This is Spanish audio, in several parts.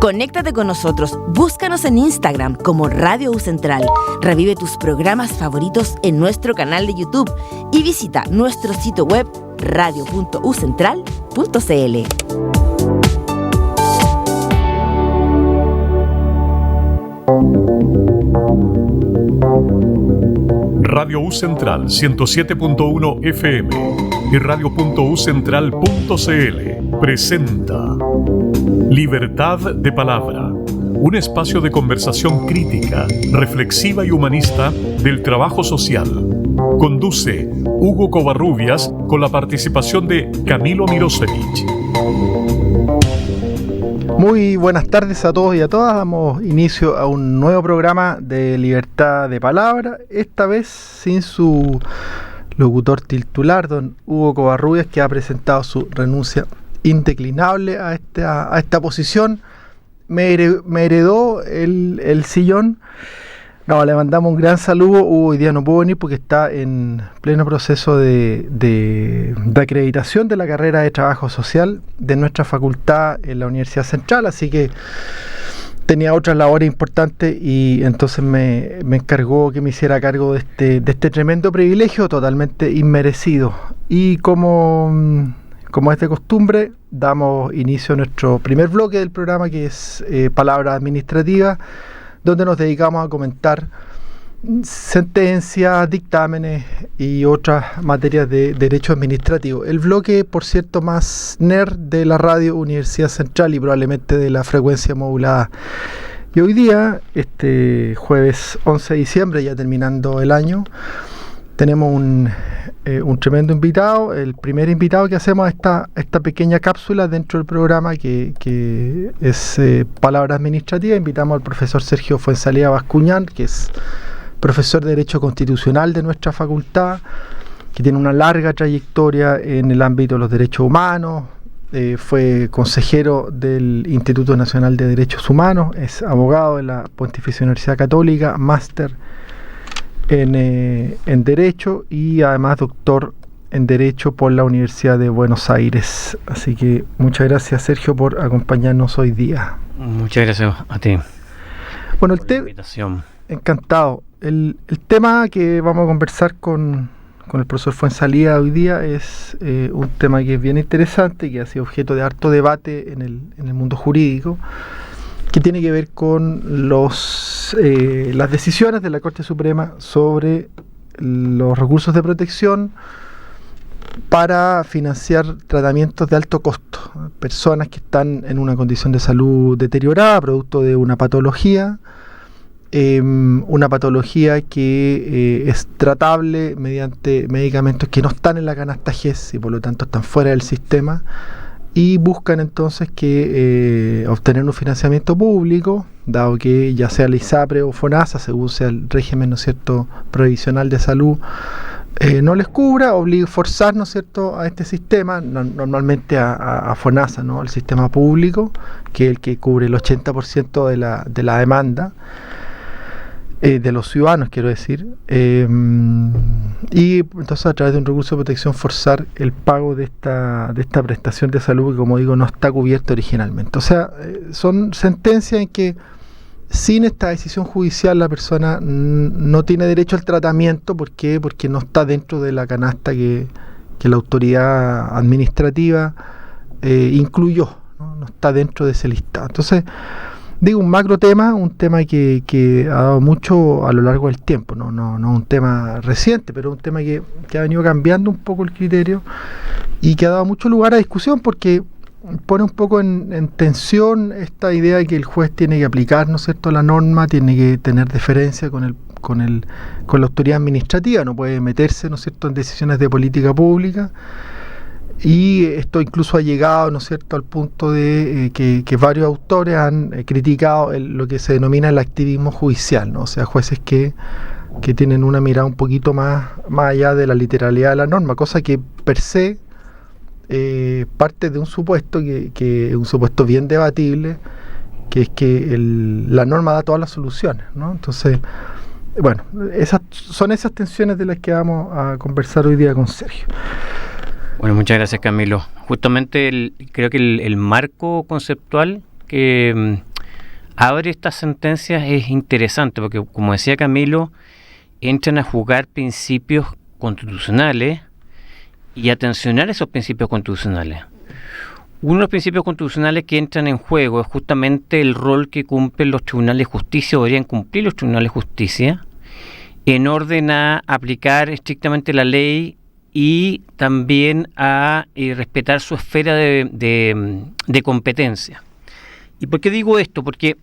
Conéctate con nosotros, búscanos en Instagram como Radio U Central. Revive tus programas favoritos en nuestro canal de YouTube y visita nuestro sitio web radio.ucentral.cl. Radio U Central 107.1 FM y radio.ucentral.cl presenta Libertad de Palabra, un espacio de conversación crítica, reflexiva y humanista del trabajo social. Conduce Hugo Covarrubias con la participación de Camilo Mirosevich. Muy buenas tardes a todos y a todas. Damos inicio a un nuevo programa de Libertad de Palabra, esta vez sin su locutor titular, don Hugo Covarrubias, que ha presentado su renuncia indeclinable a esta posición. Me heredó el sillón. No, le mandamos un gran saludo. Hoy día no pudo venir porque está en pleno proceso de acreditación de la carrera de trabajo social de nuestra facultad en la Universidad Central, así que tenía otras labores importantes y entonces me encargó que me hiciera cargo de este tremendo privilegio totalmente inmerecido. Y como es de costumbre, damos inicio a nuestro primer bloque del programa, que es Palabras Administrativas, donde nos dedicamos a comentar sentencias, dictámenes y otras materias de derecho administrativo. El bloque, por cierto, más nerd de la radio Universidad Central y probablemente de la frecuencia modulada. Y hoy día, este jueves 11 de diciembre, ya terminando el año, tenemos un tremendo invitado, el primer invitado que hacemos a esta pequeña cápsula dentro del programa que es Palabras Administrativas. Invitamos al profesor Sergio Fuenzalía Bascuñán, que es profesor de Derecho Constitucional de nuestra facultad, que tiene una larga trayectoria en el ámbito de los derechos humanos, fue consejero del Instituto Nacional de Derechos Humanos, es abogado de la Pontificia Universidad Católica, máster en Derecho y además doctor en Derecho por la Universidad de Buenos Aires. Así que muchas gracias, Sergio, por acompañarnos hoy día. Muchas gracias a ti. Bueno, por la invitación. Encantado. El tema que vamos a conversar con el profesor Fuenzalía hoy día es un tema que es bien interesante, que ha sido objeto de harto debate en el mundo jurídico, que tiene que ver con las decisiones de la Corte Suprema sobre los recursos de protección para financiar tratamientos de alto costo. Personas que están en una condición de salud deteriorada, producto de una patología que es tratable mediante medicamentos que no están en la canasta GES y por lo tanto están fuera del sistema, y buscan entonces que obtener un financiamiento público, dado que ya sea la ISAPRE o FONASA, según sea el régimen, ¿no es cierto?, provisional de salud, no les cubra, obliga a forzar, ¿no es cierto?, a este sistema, normalmente a FONASA, ¿no?, al sistema público, que es el que cubre el 80% de la demanda de los ciudadanos, quiero decir, y entonces a través de un recurso de protección forzar el pago de esta prestación de salud que, como digo, no está cubierta originalmente. O sea, son sentencias en que sin esta decisión judicial la persona no tiene derecho al tratamiento. ¿Por qué? Porque no está dentro de la canasta que la autoridad administrativa incluyó, no está dentro de ese listado. Entonces, digo, un macro tema, un tema que ha dado mucho a lo largo del tiempo, no un tema reciente, pero un tema que ha venido cambiando un poco el criterio y que ha dado mucho lugar a discusión, porque pone un poco en tensión esta idea de que el juez tiene que aplicar, ¿no es cierto?, la norma, tiene que tener deferencia con la autoridad administrativa, no puede meterse, ¿no es cierto?, en decisiones de política pública. Y esto incluso ha llegado, ¿no es cierto?, al punto de que varios autores han criticado lo que se denomina el activismo judicial, ¿no? O sea, jueces que tienen una mirada un poquito más allá de la literalidad de la norma, cosa que per se parte de un supuesto que es un supuesto bien debatible, que es que la norma da todas las soluciones, ¿no? Entonces, bueno, son esas tensiones de las que vamos a conversar hoy día con Sergio. Bueno, muchas gracias, Camilo. Justamente creo que el marco conceptual que abre estas sentencias es interesante porque, como decía Camilo, entran a jugar principios constitucionales y a tensionar esos principios constitucionales. Uno de los principios constitucionales que entran en juego es justamente el rol que cumplen los tribunales de justicia, o deberían cumplir los tribunales de justicia, en orden a aplicar estrictamente la ley y también a respetar su esfera de competencia. ¿Y por qué digo esto? Porque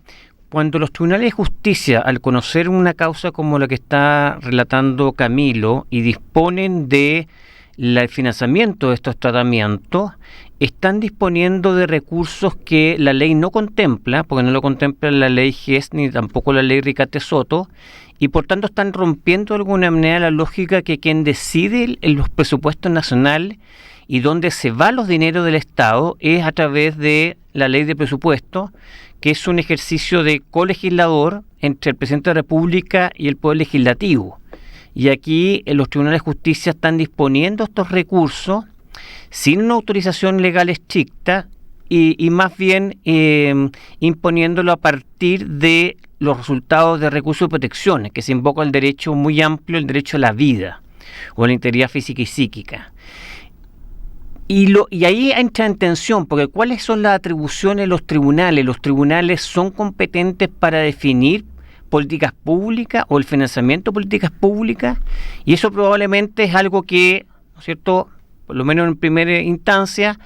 cuando los tribunales de justicia, al conocer una causa como la que está relatando Camilo y disponen de el financiamiento de estos tratamientos, están disponiendo de recursos que la ley no contempla, porque no lo contempla la ley GES ni tampoco la ley Ricate-Soto, y por tanto están rompiendo de alguna manera la lógica que quien decide en los presupuestos nacionales y donde se van los dineros del Estado es a través de la ley de presupuesto, que es un ejercicio de colegislador entre el presidente de la República y el Poder Legislativo. Y aquí los tribunales de justicia están disponiendo estos recursos sin una autorización legal estricta y más bien imponiéndolo a partir de los resultados de recursos de protección, que se invoca el derecho muy amplio, el derecho a la vida o a la integridad física y psíquica. Y ahí entra en tensión, porque ¿cuáles son las atribuciones de los tribunales? Los tribunales son competentes para definir políticas públicas o el financiamiento de políticas públicas, y eso probablemente es algo que, ¿no es cierto?, por lo menos en primera instancia,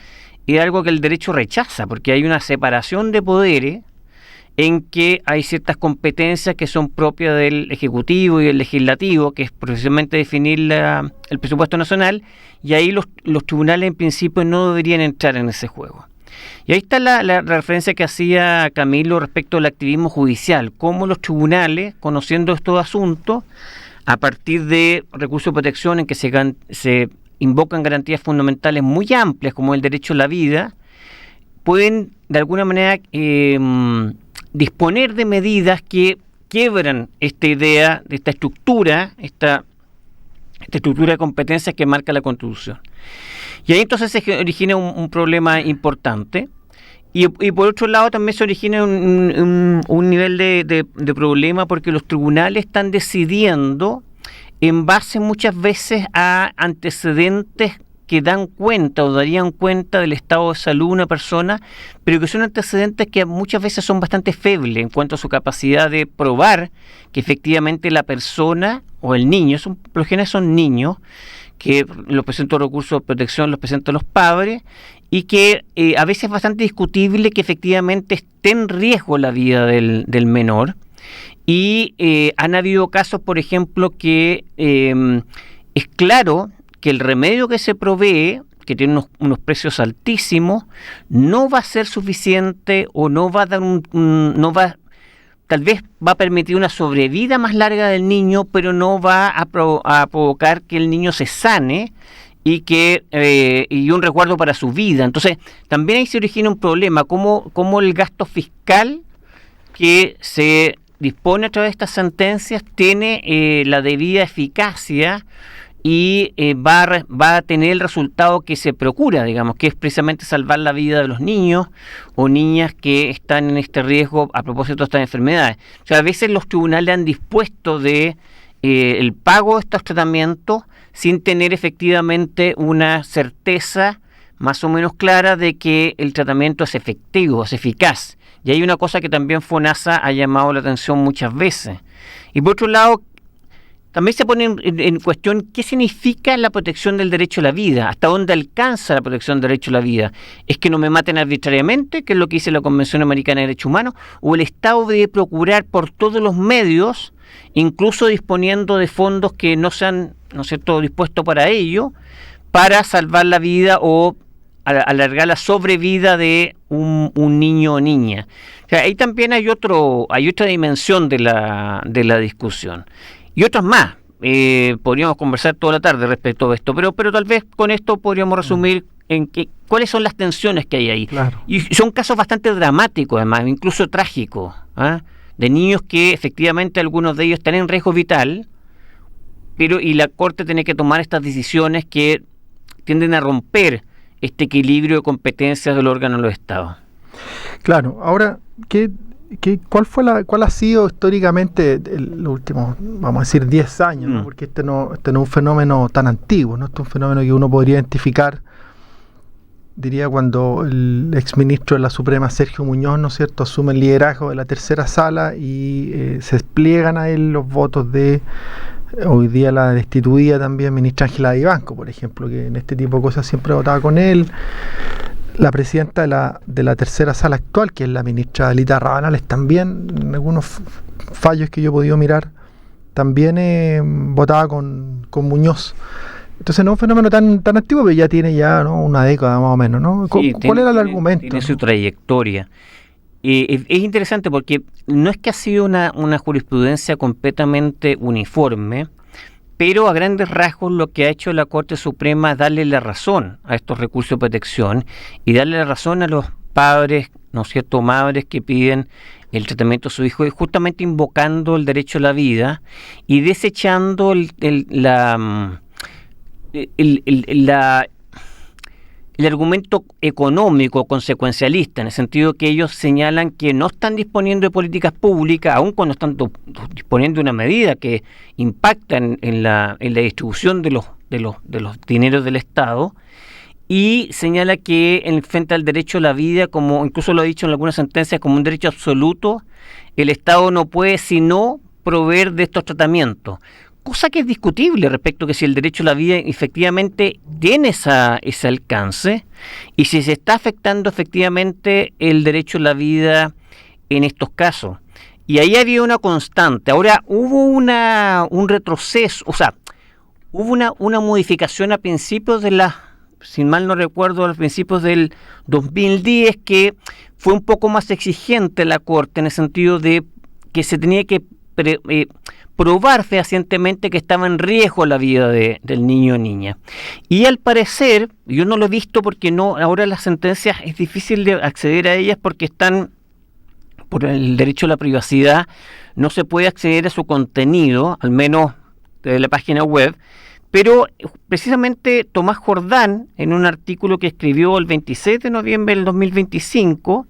es algo que el derecho rechaza, porque hay una separación de poderes en que hay ciertas competencias que son propias del Ejecutivo y del Legislativo, que es precisamente definir el presupuesto nacional, y ahí los tribunales en principio no deberían entrar en ese juego. Y ahí está la referencia que hacía Camilo respecto al activismo judicial, cómo los tribunales, conociendo estos asuntos, a partir de recursos de protección en que se invocan garantías fundamentales muy amplias, como el derecho a la vida, pueden de alguna manera disponer de medidas que quiebran esta idea, de esta estructura de competencias que marca la Constitución. Y ahí entonces se origina un problema importante, y por otro lado también se origina un nivel de problema, porque los tribunales están decidiendo en base muchas veces a antecedentes que dan cuenta o darían cuenta del estado de salud de una persona, pero que son antecedentes que muchas veces son bastante febles en cuanto a su capacidad de probar que efectivamente la persona o el niño, por lo general son niños, que los presentan recursos de protección, los presentan los padres, y que a veces es bastante discutible que efectivamente esté en riesgo la vida del menor. Y han habido casos, por ejemplo, que es claro que el remedio que se provee, que tiene unos precios altísimos, no va a ser suficiente o no va a dar tal vez va a permitir una sobrevida más larga del niño, pero no va a provocar que el niño se sane y un resguardo para su vida. Entonces, también ahí se origina un problema, cómo el gasto fiscal que se dispone a través de estas sentencias tiene la debida eficacia y va a tener el resultado que se procura, digamos, que es precisamente salvar la vida de los niños o niñas que están en este riesgo a propósito de estas enfermedades. O sea, a veces los tribunales han dispuesto de el pago de estos tratamientos sin tener efectivamente una certeza más o menos clara de que el tratamiento es efectivo, es eficaz. Y hay una cosa que también FONASA ha llamado la atención muchas veces. Y por otro lado, también se pone en cuestión qué significa la protección del derecho a la vida, hasta dónde alcanza la protección del derecho a la vida. ¿Es que no me maten arbitrariamente, que es lo que dice la Convención Americana de Derechos Humanos? ¿O el Estado debe procurar por todos los medios, incluso disponiendo de fondos que no sean, ¿no es cierto?, dispuestos para ello, para salvar la vida o alargar la sobrevida de un niño o niña? O sea, ahí también hay otra dimensión de la discusión. Y otras más. Podríamos conversar toda la tarde respecto a esto, pero tal vez con esto podríamos resumir en cuáles son las tensiones que hay ahí. Claro. Y son casos bastante dramáticos, además, incluso trágicos, de niños que efectivamente algunos de ellos están en riesgo vital, y la Corte tiene que tomar estas decisiones que tienden a romper este equilibrio de competencias del órgano de los Estados. Claro, ahora que ¿Cuál ha sido históricamente los últimos, vamos a decir, 10 años? ¿No? Porque este no es un fenómeno tan antiguo, ¿no? Este es un fenómeno que uno podría identificar, diría, cuando el exministro de la Suprema, Sergio Muñoz, ¿no es cierto?, asume el liderazgo de la tercera sala y se despliegan a él los votos de, hoy día la destituida también ministra Ángela Vivanco, por ejemplo, que en este tipo de cosas siempre votaba con él. La presidenta de la tercera sala actual, que es la ministra Alita Rabanales, también, en algunos fallos que yo he podido mirar, también votaba con Muñoz. Entonces no es un fenómeno tan antiguo, pero ya tiene ¿no? una década más o menos, ¿no? Sí, ¿Cuál era el argumento? Tiene su trayectoria. Es interesante porque no es que ha sido una jurisprudencia completamente uniforme, pero a grandes rasgos lo que ha hecho la Corte Suprema es darle la razón a estos recursos de protección y darle la razón a los padres, ¿no es cierto?, madres que piden el tratamiento de su hijo, justamente invocando el derecho a la vida y desechando el argumento económico consecuencialista, en el sentido que ellos señalan que no están disponiendo de políticas públicas, aun cuando están disponiendo de una medida que impacta en la distribución de los dineros del Estado, y señala que frente al derecho a la vida, como incluso lo ha dicho en algunas sentencias, como un derecho absoluto, el Estado no puede sino proveer de estos tratamientos. Cosa que es discutible respecto a que si el derecho a la vida efectivamente tiene ese alcance y si se está afectando efectivamente el derecho a la vida en estos casos. Y ahí había una constante. Ahora hubo un retroceso, o sea, hubo una modificación a principios si mal no recuerdo, a los principios del 2010, que fue un poco más exigente la Corte en el sentido de que se tenía que probar fehacientemente que estaba en riesgo la vida del niño o niña. Y al parecer, yo no lo he visto porque ahora las sentencias es difícil de acceder a ellas porque están, por el derecho a la privacidad, no se puede acceder a su contenido, al menos de la página web, pero precisamente Tomás Jordán, en un artículo que escribió el 26 de noviembre del 2025,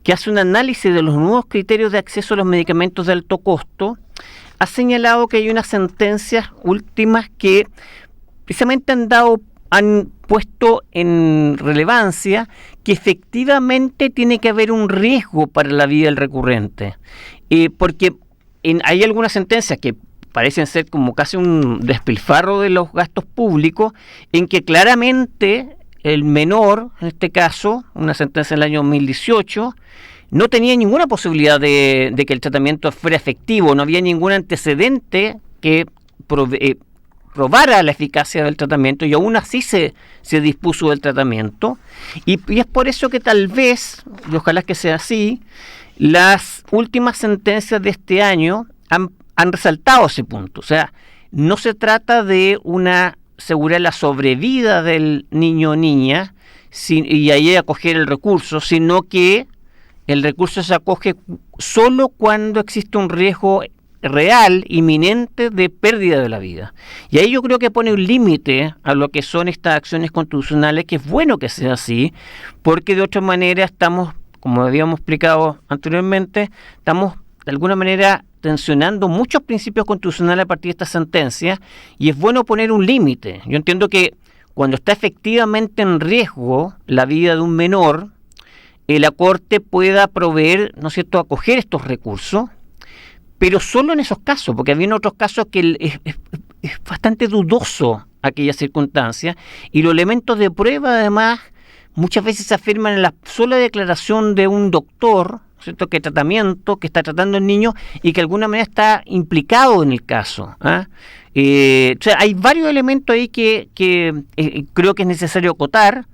que hace un análisis de los nuevos criterios de acceso a los medicamentos de alto costo, ha señalado que hay unas sentencias últimas que precisamente han puesto en relevancia que efectivamente tiene que haber un riesgo para la vida del recurrente. Porque hay algunas sentencias que parecen ser como casi un despilfarro de los gastos públicos, en que claramente el menor, en este caso, una sentencia del año 2018, no tenía ninguna posibilidad de que el tratamiento fuera efectivo, no había ningún antecedente que probara la eficacia del tratamiento y aún así se dispuso del tratamiento. Y es por eso que tal vez, y ojalá que sea así, las últimas sentencias de este año han resaltado ese punto. O sea, no se trata de asegurar la sobrevida del niño o niña y ahí acoger el recurso, sino que el recurso se acoge solo cuando existe un riesgo real, inminente, de pérdida de la vida. Y ahí yo creo que pone un límite a lo que son estas acciones constitucionales, que es bueno que sea así, porque de otra manera estamos, como habíamos explicado anteriormente, estamos de alguna manera tensionando muchos principios constitucionales a partir de esta sentencia, y es bueno poner un límite. Yo entiendo que cuando está efectivamente en riesgo la vida de un menor, la Corte pueda proveer, ¿no es cierto?, acoger estos recursos, pero solo en esos casos, porque había otros casos que es bastante dudoso aquella circunstancia, y los elementos de prueba, además, muchas veces se afirman en la sola declaración de un doctor, ¿cierto?, que está tratando al niño y que de alguna manera está implicado en el caso. O sea, hay varios elementos ahí que creo que es necesario acotar,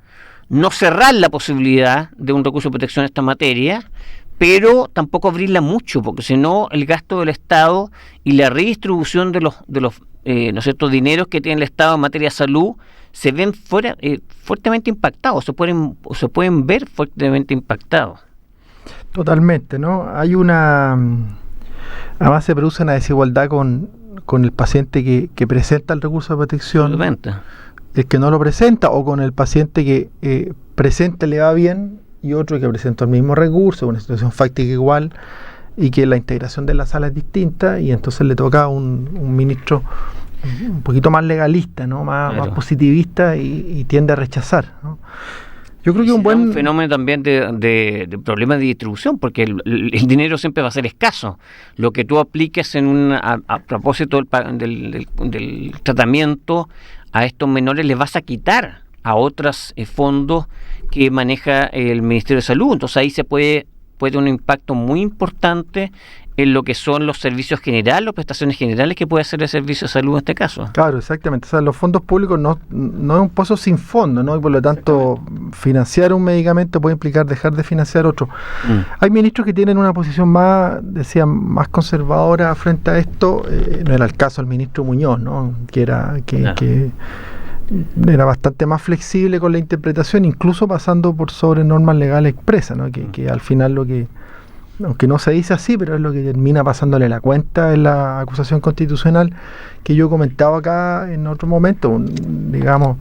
no cerrar la posibilidad de un recurso de protección en esta materia, pero tampoco abrirla mucho, porque si no el gasto del Estado y la redistribución de los ¿no es cierto?, dineros que tiene el Estado en materia de salud se ven fuertemente impactados, se pueden ver fuertemente impactados. Totalmente, ¿no? Además se produce una desigualdad con el paciente que presenta el recurso de protección. Totalmente. El que no lo presenta, o con el paciente que presenta le va bien y otro que presentó el mismo recurso, una situación fáctica igual, y que la integración de la sala es distinta, y entonces le toca a un ministro un poquito más legalista, ¿no? Más positivista, y tiende a rechazar, ¿no? Yo creo que un fenómeno también de problemas de distribución, porque el dinero siempre va a ser escaso. Lo que tú apliques a propósito del tratamiento a estos menores, les vas a quitar a otros fondos que maneja el Ministerio de Salud. Entonces ahí se puede un impacto muy importante en lo que son los servicios generales, o prestaciones generales que puede hacer el servicio de salud en este caso. Claro, exactamente. O sea, los fondos públicos no es un pozo sin fondo, ¿no? Y por lo tanto, financiar un medicamento puede implicar dejar de financiar otro. Hay ministros que tienen una posición más conservadora frente a esto. No era el caso del ministro Muñoz, ¿no? Que era bastante más flexible con la interpretación, incluso pasando por sobre normas legales expresas, ¿no? Que al final aunque no se dice así, pero es lo que termina pasándole la cuenta en la acusación constitucional que yo comentaba acá en otro momento. Digamos,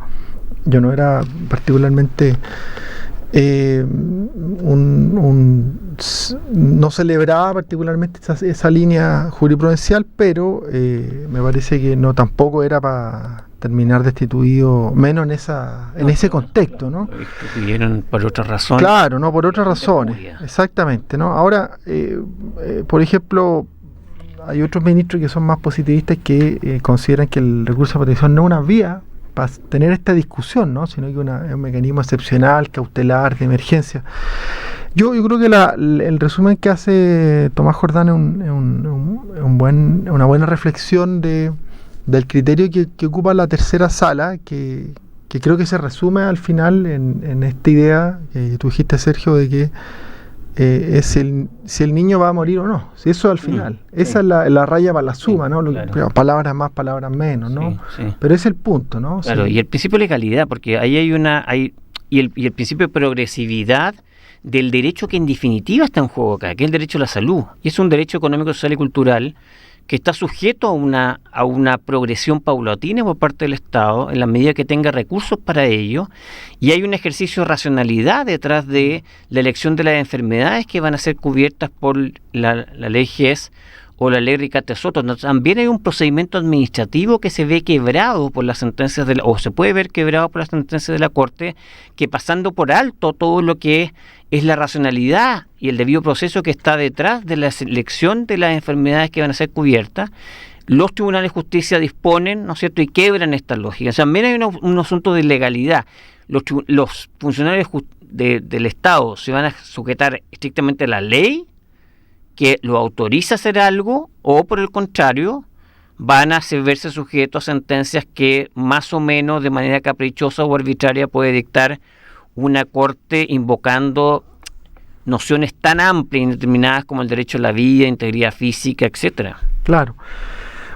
yo no era particularmente no celebraba particularmente esa línea jurisprudencial, pero me parece que no tampoco era para terminar destituido, menos en ese contexto, ¿no? Destituyeron por otras razones. Claro, no por otras razones, exactamente, ¿no? Ahora, por ejemplo, hay otros ministros que son más positivistas que consideran que el recurso de protección no es una vía para tener esta discusión, ¿no? Sino que es un mecanismo excepcional, cautelar, de emergencia. Yo creo que el resumen que hace Tomás Jordán es una buena reflexión del criterio que ocupa la tercera sala, que creo que se resume al final en esta idea que tú dijiste, Sergio, de que si el niño va a morir o no. Si eso al final. Esa es la raya para la suma, ¿no? Claro. Palabras más, palabras menos, ¿no? Sí. Pero es el punto, ¿no? Claro, y el principio de legalidad, porque ahí y el principio de progresividad del derecho que en definitiva está en juego acá, que es el derecho a la salud. Y es un derecho económico, social y cultural que está sujeto a una progresión paulatina por parte del Estado en la medida que tenga recursos para ello, y hay un ejercicio de racionalidad detrás de la elección de las enfermedades que van a ser cubiertas por la ley GES o la ley Ricate Soto. También hay un procedimiento administrativo que se ve quebrado por las sentencias o se puede ver quebrado por las sentencias de la Corte, que pasando por alto todo lo que es la racionalidad y el debido proceso que está detrás de la selección de las enfermedades que van a ser cubiertas, los tribunales de justicia disponen, ¿no es cierto?, y quebran esta lógica. O sea, también hay un asunto de legalidad. Los funcionarios del Estado se van a sujetar estrictamente a la ley que lo autoriza a hacer algo, o por el contrario van a verse sujetos a sentencias que más o menos de manera caprichosa o arbitraria puede dictar una corte, invocando nociones tan amplias y indeterminadas como el derecho a la vida, integridad física, etcétera. Claro.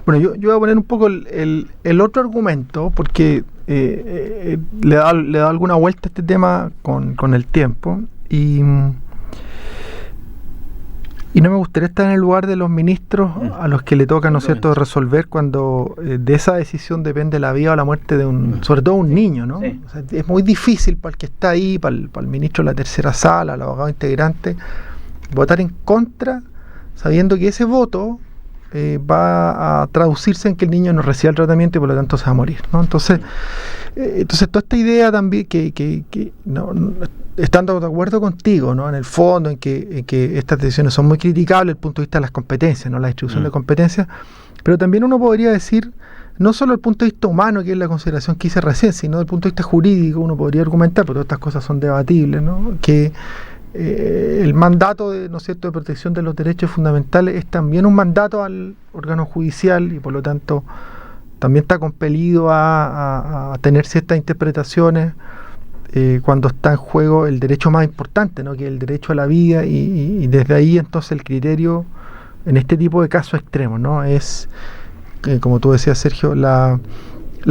Bueno, yo voy a poner un poco el otro argumento, porque le da alguna vuelta a este tema con el tiempo, y no me gustaría estar en el lugar de los ministros a los que le toca, ¿no es cierto?, resolver cuando de esa decisión depende la vida o la muerte de sobre todo un niño, ¿no? Sí. O sea, es muy difícil para el que está ahí, para el ministro de la tercera sala, el abogado integrante, votar en contra, sabiendo que ese voto va a traducirse en que el niño no reciba el tratamiento y por lo tanto se va a morir, ¿no? Entonces toda esta idea también que no, estando de acuerdo contigo, ¿no?, en el fondo, en que estas decisiones son muy criticables desde el punto de vista de las competencias, ¿no?, la distribución de competencias, pero también uno podría decir, no solo desde el punto de vista humano, que es la consideración que hice recién, sino desde el punto de vista jurídico, uno podría argumentar, pero todas estas cosas son debatibles, ¿no?, que el mandato ¿no es cierto?, de protección de los derechos fundamentales es también un mandato al órgano judicial, y por lo tanto también está compelido a tener ciertas interpretaciones cuando está en juego el derecho más importante, ¿no?, que es el derecho a la vida, y desde ahí entonces el criterio en este tipo de casos extremos, ¿no?, es, como tú decías, Sergio, las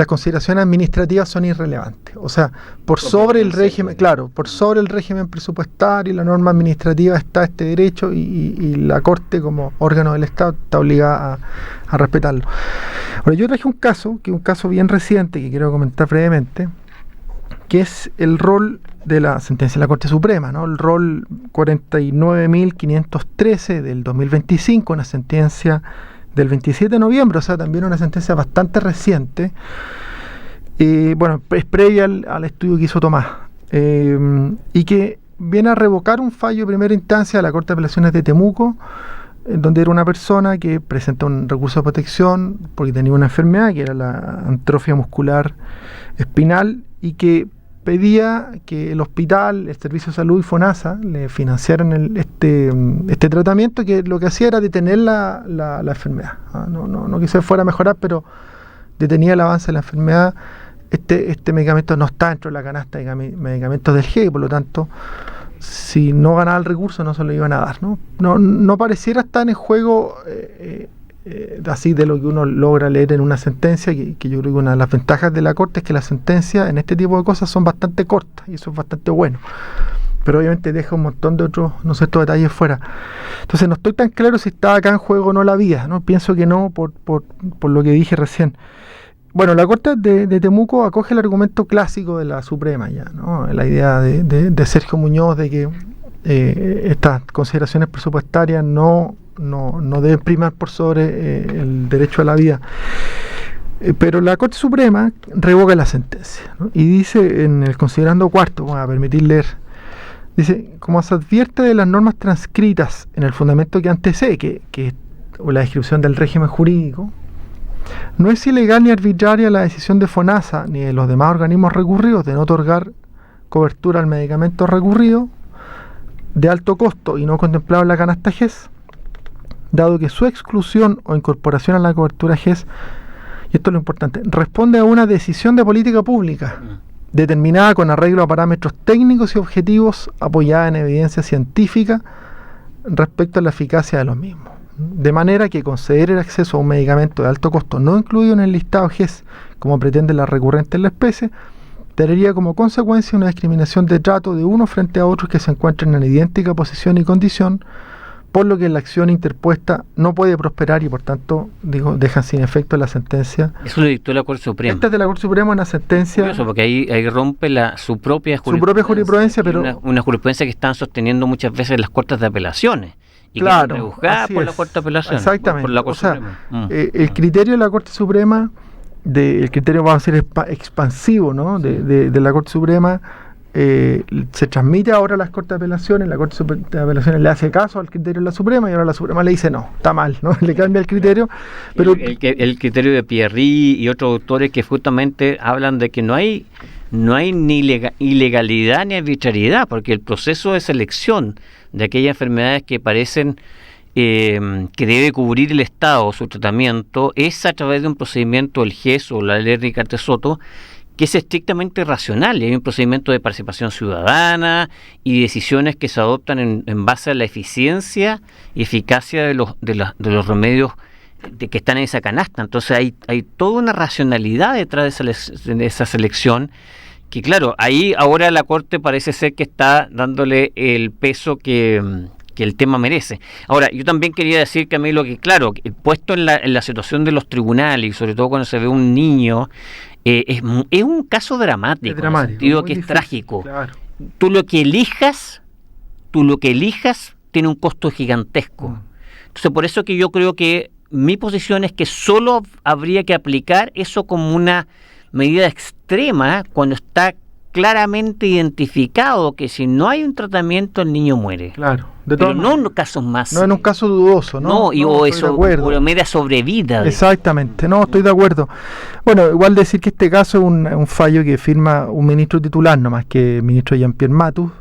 consideraciones administrativas son irrelevantes. O sea, por sobre el régimen, claro, por sobre el régimen presupuestario y la norma administrativa está este derecho, y la Corte como órgano del Estado está obligada a respetarlo. Ahora, yo traje un caso bien reciente que quiero comentar brevemente, que es el rol de la sentencia de la Corte Suprema, ¿no? El rol 49.513 del 2025, una sentencia del 27 de noviembre, o sea, también una sentencia bastante reciente. Bueno, es previa al estudio que hizo Tomás, y que viene a revocar un fallo de primera instancia de la Corte de Apelaciones de Temuco, donde era una persona que presenta un recurso de protección porque tenía una enfermedad que era la atrofia muscular espinal, y que pedía que el hospital, el Servicio de Salud y FONASA le financiaran este tratamiento, que lo que hacía era detener la enfermedad. No que se fuera a mejorar, pero detenía el avance de la enfermedad. Este medicamento no está dentro de la canasta de medicamentos del GE, por lo tanto, si no ganaba el recurso no se lo iban a dar. No pareciera estar en juego así de lo que uno logra leer en una sentencia, que yo creo que una de las ventajas de la Corte es que las sentencias en este tipo de cosas son bastante cortas, y eso es bastante bueno, pero obviamente deja un montón de otros, no sé, estos detalles fuera. Entonces no estoy tan claro si estaba acá en juego o no la vida, ¿no? Pienso que no, por lo que dije recién. Bueno, la Corte de Temuco acoge el argumento clásico de la Suprema, ya, ¿no? La idea de Sergio Muñoz de que estas consideraciones presupuestarias no deben primar por sobre el derecho a la vida. Pero la Corte Suprema revoca la sentencia, ¿no? Y dice en el considerando cuarto, voy a permitir leer, dice: como se advierte de las normas transcritas en el fundamento que antecede, que es la descripción del régimen jurídico, no es ilegal ni arbitraria la decisión de FONASA ni de los demás organismos recurridos de no otorgar cobertura al medicamento recurrido de alto costo y no contemplado en la canasta GES, dado que su exclusión o incorporación a la cobertura GES, y esto es lo importante, responde a una decisión de política pública determinada con arreglo a parámetros técnicos y objetivos apoyada en evidencia científica respecto a la eficacia de los mismos. De manera que conceder el acceso a un medicamento de alto costo no incluido en el listado GES, como pretende la recurrente en la especie, traería como consecuencia una discriminación de trato de unos frente a otros que se encuentran en idéntica posición y condición, por lo que la acción interpuesta no puede prosperar y por tanto dejan sin efecto la sentencia. Eso lo dictó la Corte Suprema. Esta es de la Corte Suprema, una sentencia. Curioso, porque ahí rompe su propia jurisprudencia, pero una jurisprudencia que están sosteniendo muchas veces las Cortes de Apelaciones. Y claro, que rebujada por la Corte de Apelaciones. Exactamente. Por la Corte Suprema. El criterio de la Corte Suprema, el criterio va a ser expansivo, ¿no? de la Corte Suprema, se transmite ahora a las Cortes de Apelaciones. La Corte de Apelaciones le hace caso al criterio de la Suprema y ahora la Suprema le dice no, está mal, ¿no? Le cambia el criterio. Pero el criterio de Pierri y otros autores que justamente hablan de que no hay ni ilegalidad ni arbitrariedad, porque el proceso de selección de aquellas enfermedades que parecen que debe cubrir el Estado su tratamiento es a través de un procedimiento del GES o la ley Ricardo Soto, que es estrictamente racional, y hay un procedimiento de participación ciudadana y decisiones que se adoptan en base a la eficiencia y eficacia de los remedios que están en esa canasta. Entonces hay toda una racionalidad detrás de esa selección, que claro, ahí ahora la Corte parece ser que está dándole el peso que el tema merece. Ahora, yo también quería decir, Camilo, que claro, puesto en la situación de los tribunales, y sobre todo cuando se ve un niño, es un caso dramático, en el sentido que es trágico. Claro. Tú lo que elijas tiene un costo gigantesco. Entonces, por eso que yo creo que mi posición es que solo habría que aplicar eso como una medida extrema cuando está claramente identificado que si no hay un tratamiento el niño muere. Claro. Pero no en casos más. No en un caso dudoso, ¿no? O media sobrevida. Exactamente, no, estoy de acuerdo. Bueno, igual decir que este caso es un fallo que firma un ministro titular, no más que el ministro Jean-Pierre Matus,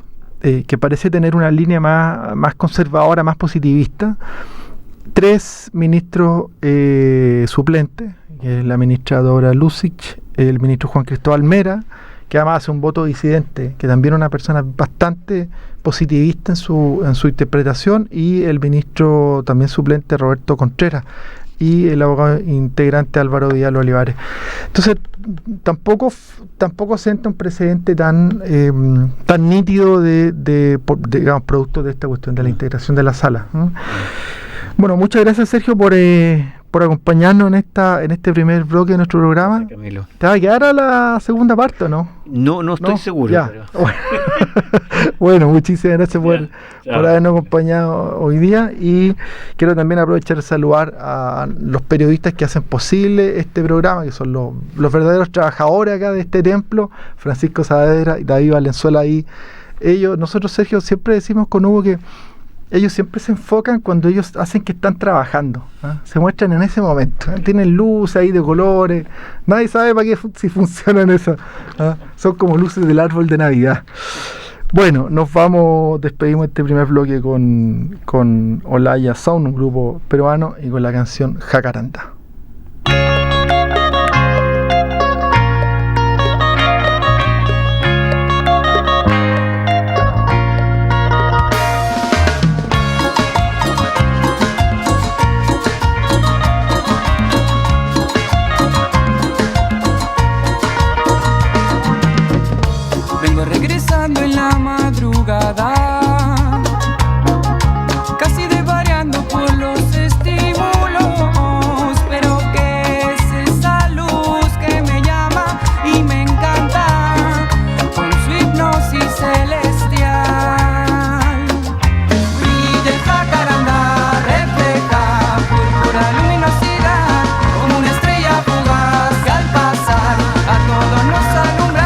que parece tener una línea más conservadora, más positivista. 3 ministros suplentes, que es la ministra Dora Lucic, el ministro Juan Cristóbal Mera, que además hace un voto disidente, que también es una persona bastante positivista en su interpretación, y el ministro también suplente Roberto Contreras, y el abogado integrante Álvaro Vidal Olivares. Entonces, tampoco sienta un precedente tan nítido digamos, producto de esta cuestión de la integración de la sala, ¿no? Bueno, muchas gracias, Sergio, por por acompañarnos en este primer bloque de nuestro programa. Camilo. ¿Te va a quedar a la segunda parte o no? No estoy seguro. Ya. Pero... Bueno, muchísimas gracias por Chao. habernos acompañado hoy día, y quiero también aprovechar de saludar a los periodistas que hacen posible este programa, que son los verdaderos trabajadores acá de este templo, Francisco Saavedra y David Valenzuela. Ahí nosotros, Sergio, siempre decimos con Hugo que ellos siempre se enfocan cuando ellos hacen que están trabajando, ¿ah? Se muestran en ese momento, ¿eh? Tienen luces ahí de colores, nadie sabe para qué si funcionan esas, ¿ah? Son como luces del árbol de Navidad. Bueno, despedimos este primer bloque con Olaya Sound, un grupo peruano, y con la canción Jacaranda. Regresando en la madrugada, casi desvariando por los estímulos, pero que es esa luz que me llama y me encanta con su hipnosis celestial. Brilla el jacarandá, refleja púrpura luminosidad, como una estrella fugaz que al pasar a todos nos alumbra.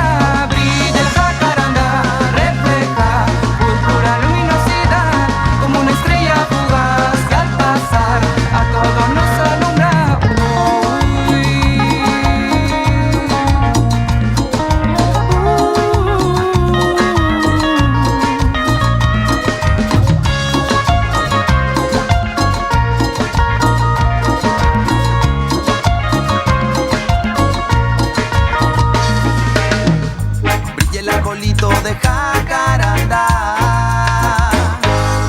De jacarandá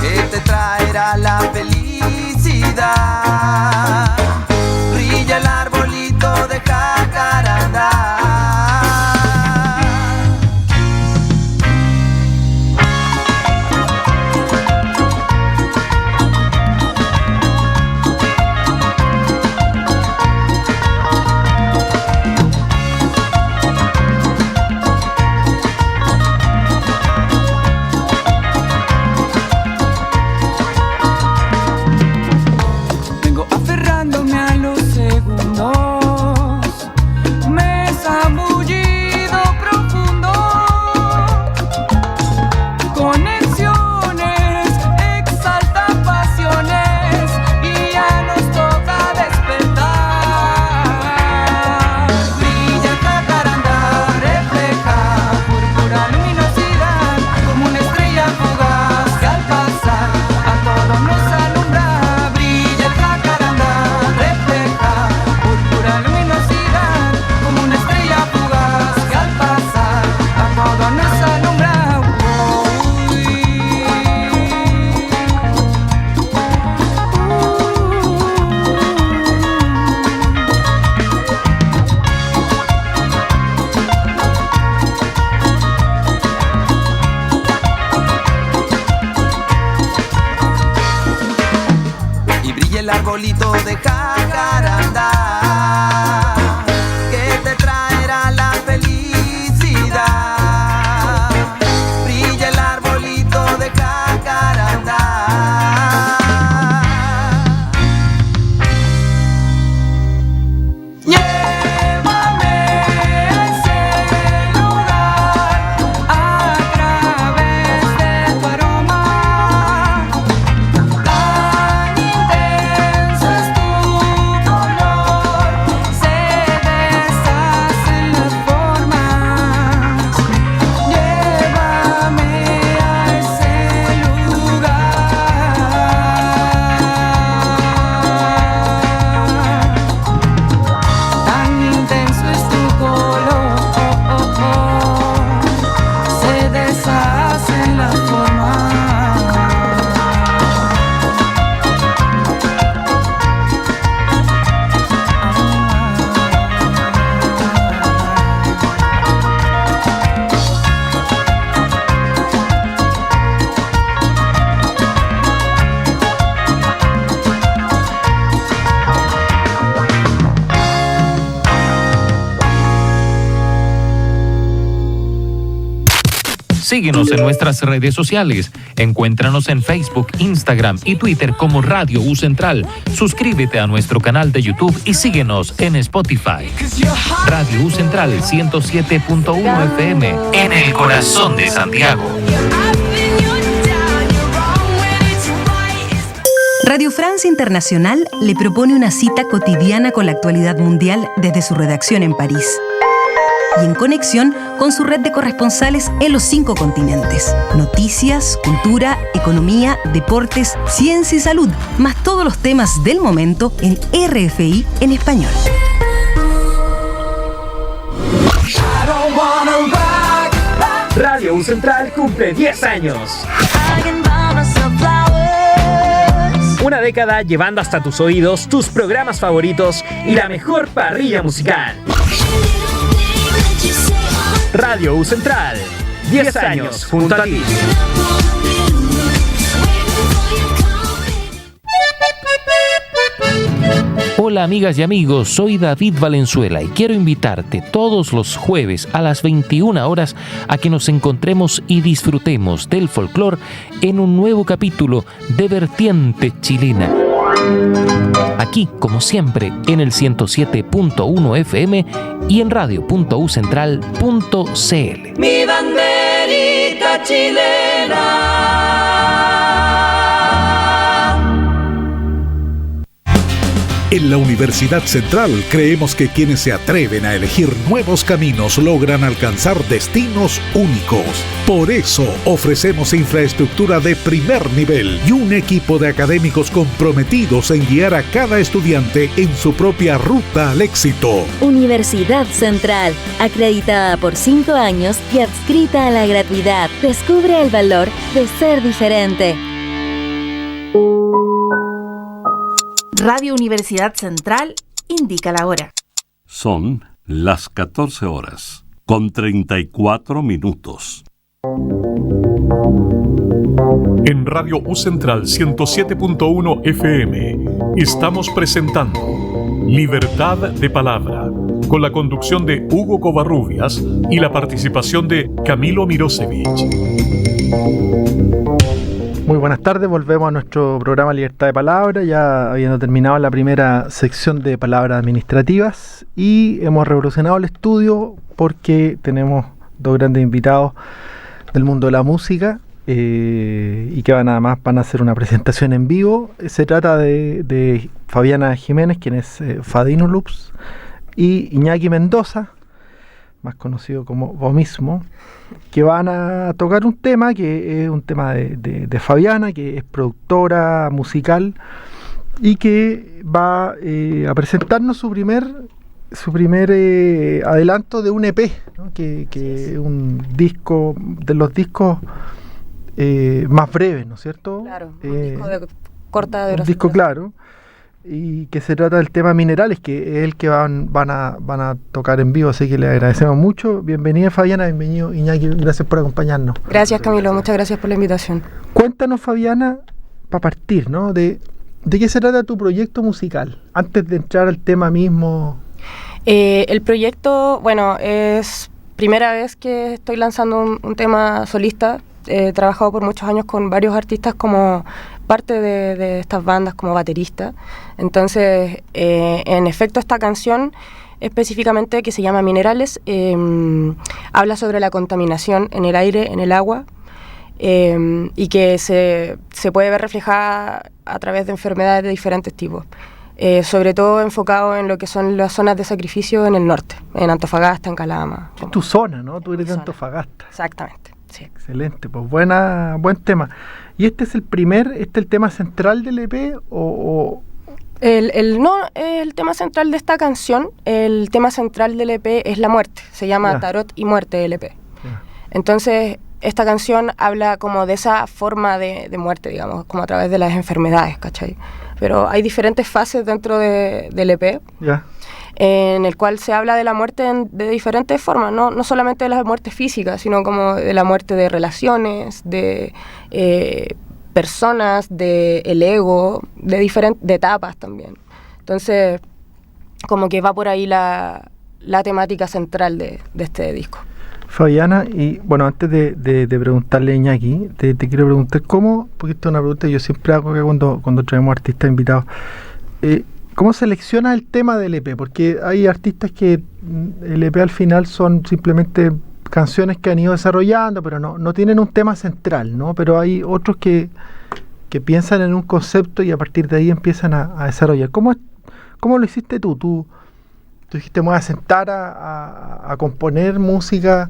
que te traerá la felicidad. Brilla el arbolito de jacarandá. El arbolito de jacarandá que te traerá la felicidad. Brilla el arbolito de jacarandá. Llévame a ese lugar a través de tu aroma. Lugar Síguenos en nuestras redes sociales. Encuéntranos en Facebook, Instagram y Twitter como Radio U Central. Suscríbete a nuestro canal de YouTube y síguenos en Spotify. Radio U Central 107.1 FM en el corazón de Santiago. Radio France Internacional le propone una cita cotidiana con la actualidad mundial desde su redacción en París y en conexión con su red de corresponsales en los 5 continentes. Noticias, cultura, economía, deportes, ciencia y salud, más todos los temas del momento en RFI en español. Radio U Central cumple 10 años. Una década llevando hasta tus oídos tus programas favoritos y la mejor parrilla musical. Radio U Central, 10 años junto a ti. Hola amigas y amigos, soy David Valenzuela y quiero invitarte todos los jueves a las 21 horas a que nos encontremos y disfrutemos del folclore en un nuevo capítulo de Vertiente Chilena. Aquí, como siempre, en el 107.1 FM y en radio.ucentral.cl. Mi banderita chilena. En la Universidad Central creemos que quienes se atreven a elegir nuevos caminos logran alcanzar destinos únicos. Por eso ofrecemos infraestructura de primer nivel y un equipo de académicos comprometidos en guiar a cada estudiante en su propia ruta al éxito. Universidad Central, acreditada por 5 años y adscrita a la gratuidad. Descubre el valor de ser diferente. Radio Universidad Central indica la hora. Son las 14 horas, con 34 minutos. En Radio U Central 107.1 FM estamos presentando Libertad de Palabra, con la conducción de Hugo Covarrubias y la participación de Camilo Mirosevich. Muy buenas tardes, volvemos a nuestro programa Libertad de Palabra, ya habiendo terminado la primera sección de palabras administrativas y hemos revolucionado el estudio porque tenemos 2 grandes invitados del mundo de la música y que van a hacer una presentación en vivo. Se trata de Fabiana Jiménez, quien es Fadino Loops, y Iñaki Mendoza, más conocido como vos mismo, que van a tocar un tema que es un tema de Fabiana, que es productora musical y que va a presentarnos su primer adelanto de un EP, ¿no? que es un disco, de los discos más breves, ¿no es cierto? Claro, un disco de corta duración. Un disco, claro, y que se trata del tema Minerales, que es el que van a tocar en vivo, así que le agradecemos mucho. Bienvenida Fabiana, bienvenido Iñaki, gracias por acompañarnos. Gracias Camilo, muchas gracias por la invitación. Cuéntanos Fabiana, para partir, ¿no? ¿De qué se trata tu proyecto musical? Antes de entrar al tema mismo. El proyecto, bueno, es primera vez que estoy lanzando un tema solista. He trabajado por muchos años con varios artistas como parte de estas bandas como baterista. Entonces, en efecto, esta canción específicamente, que se llama Minerales, habla sobre la contaminación en el aire, en el agua, y que se puede ver reflejada a través de enfermedades de diferentes tipos. Sobre todo enfocado en lo que son las zonas de sacrificio en el norte, en Antofagasta, en Calama. Es tu zona, ¿no? Tú eres de Antofagasta. Exactamente. Sí. Excelente, pues buen tema. ¿Y este es el tema central del EP o...? No, el tema central de esta canción, el tema central del EP es la muerte, se llama Tarot y Muerte el EP. Entonces, esta canción habla como de esa forma de muerte, digamos, como a través de las enfermedades, ¿cachai? Pero hay diferentes fases dentro del EP. En el cual se habla de la muerte de diferentes formas, no solamente de la muerte física, sino como de la muerte de relaciones, de personas, del ego, de etapas también. Entonces, como que va por ahí la temática central de este disco. Fabiana, y bueno, antes de preguntarle a Iñaki, te quiero preguntar cómo, porque esta es una pregunta que yo siempre hago acá cuando traemos artistas invitados, ¿cómo selecciona el tema del EP? Porque hay artistas que el EP al final son simplemente canciones que han ido desarrollando, pero no tienen un tema central, ¿no? Pero hay otros que piensan en un concepto y a partir de ahí empiezan a desarrollar. ¿Cómo lo hiciste tú? ¿Tú dijiste, me voy a sentar a componer música